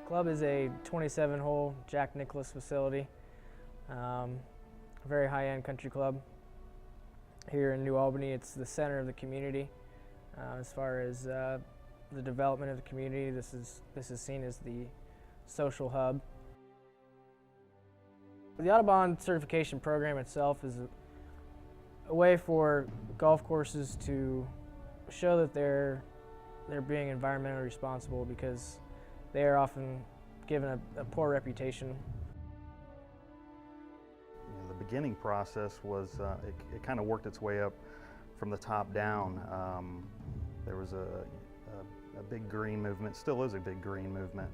Club is a 27-hole Jack Nicklaus facility, a very high-end country club here in New Albany. It's the center of the community. As far as the development of the community, this is seen as the social hub. The Audubon Certification program itself is a way for golf courses to show that they're being environmentally responsible, because they are often given a poor reputation. The beginning process was, it kind of worked its way up from the top down. There was a big green movement, still is a big green movement.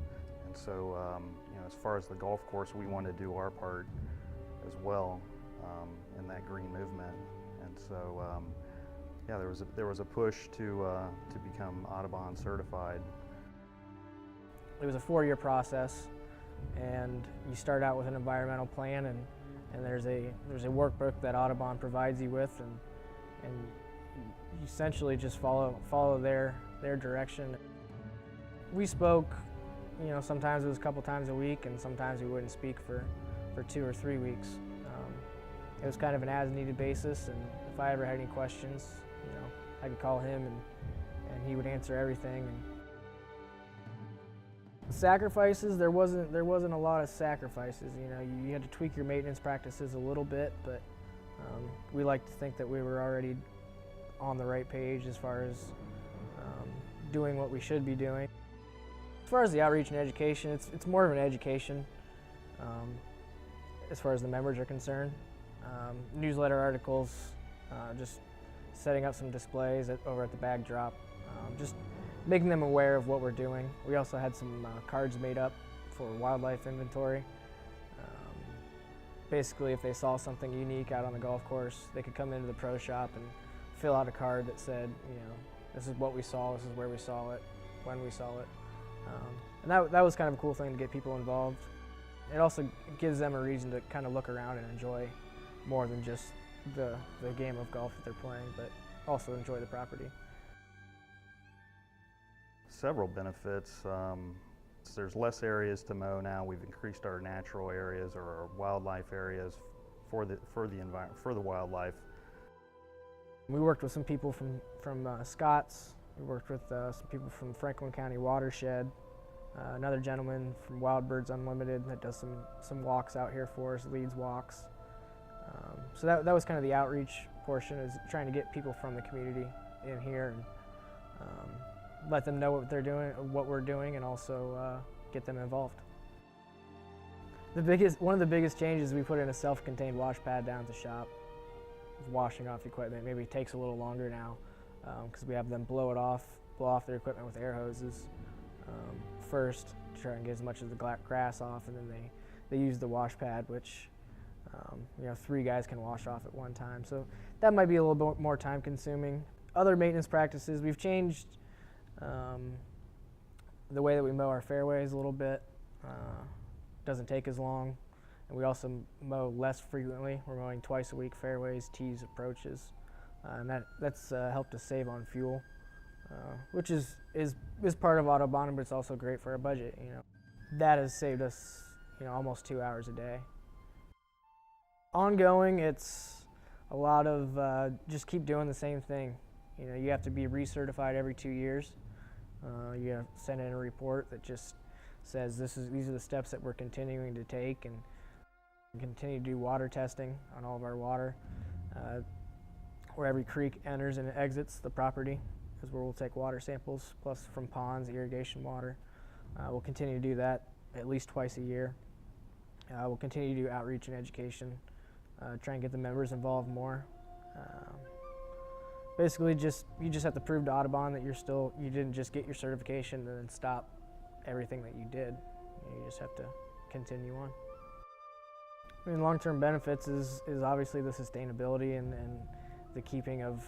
And so, as far as the golf course, we wanted to do our part as well in that green movement. And so, yeah, there was a push to become Audubon certified. It was a 4-year process, and you start out with an environmental plan, and there's a workbook that Audubon provides you with, and you essentially just follow their direction. We spoke, sometimes it was a couple times a week, and sometimes we wouldn't speak for 2 or 3 weeks. It was kind of an as-needed basis, and if I ever had any questions, I could call him, and he would answer everything. Sacrifices, there wasn't a lot of sacrifices. You had to tweak your maintenance practices a little bit, but we like to think that we were already on the right page as far as doing what we should be doing. As far as the outreach and education, it's more of an education as far as the members are concerned. Newsletter articles, just setting up some displays over at the bag drop, just making them aware of what we're doing. We also had some cards made up for wildlife inventory. Basically, if they saw something unique out on the golf course, they could come into the pro shop and fill out a card that said, this is what we saw, this is where we saw it, when we saw it. And that was kind of a cool thing to get people involved. It also gives them a reason to kind of look around and enjoy more than just the game of golf that they're playing, but also enjoy the property. Several benefits. There's less areas to mow now. We've increased our natural areas or our wildlife areas for the wildlife. We worked with some people from Scott's. We worked with some people from Franklin County Watershed. Another gentleman from Wild Birds Unlimited that does some walks out here for us, leads walks. So that was kind of the outreach portion, is trying to get people from the community in here and let them know what they're doing, what we're doing, and also get them involved. One of the biggest changes, we put in a self-contained wash pad down at the shop. Washing off equipment maybe takes a little longer now because we have them blow off their equipment with air hoses first to try and get as much of the grass off, and then they use the wash pad, which 3 guys can wash off at one time. So that might be a little bit more time consuming. Other maintenance practices, we've changed the way that we mow our fairways a little bit. Doesn't take as long. And we also mow less frequently. We're mowing twice a week, fairways, tees, approaches. And that's helped us save on fuel, which is part of Audubon, but it's also great for our budget. That has saved us almost 2 hours a day. Ongoing, it's a lot of just keep doing the same thing. You have to be recertified every 2 years. You have to send in a report that just says these are the steps that we're continuing to take, and continue to do water testing on all of our water. Where every creek enters and exits the property is where we'll take water samples, plus from ponds, irrigation water. We'll continue to do that at least twice a year. We'll continue to do outreach and education, try and get the members involved more. Basically, you just have to prove to Audubon that you didn't just get your certification and then stop everything that you did. You just have to continue on. Long-term benefits is obviously the sustainability and the keeping of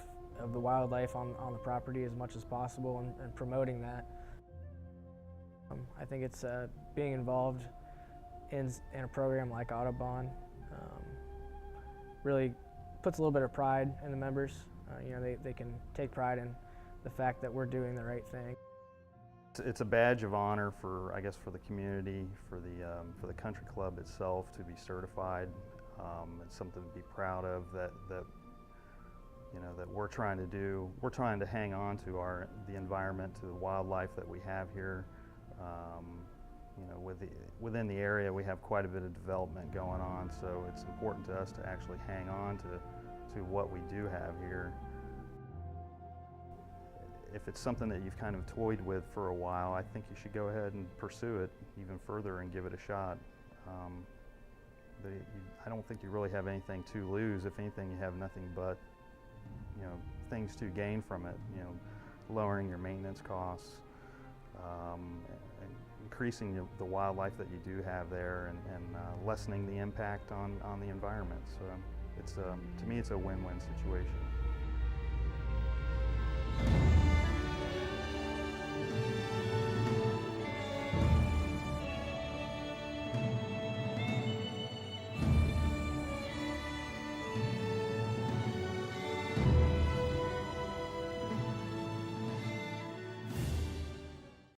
the wildlife on the property as much as possible, and promoting that. I think it's being involved in a program like Audubon really puts a little bit of pride in the members. They can take pride in the fact that we're doing the right thing. It's a badge of honor for, I guess, for the community, for the country club itself to be certified. It's something to be proud of that you know, that we're trying to do. We're trying to hang on to the environment, to the wildlife that we have here. You know, within the area, we have quite a bit of development going on, so it's important to us to actually hang on to what we do have here. If it's something that you've kind of toyed with for a while, I think you should go ahead and pursue it even further and give it a shot. I don't think you really have anything to lose. If anything, you have nothing but, you know, things to gain from it. You know, lowering your maintenance costs, increasing the wildlife that you do have there, and lessening the impact on the environment. So it's to me, it's a win-win situation.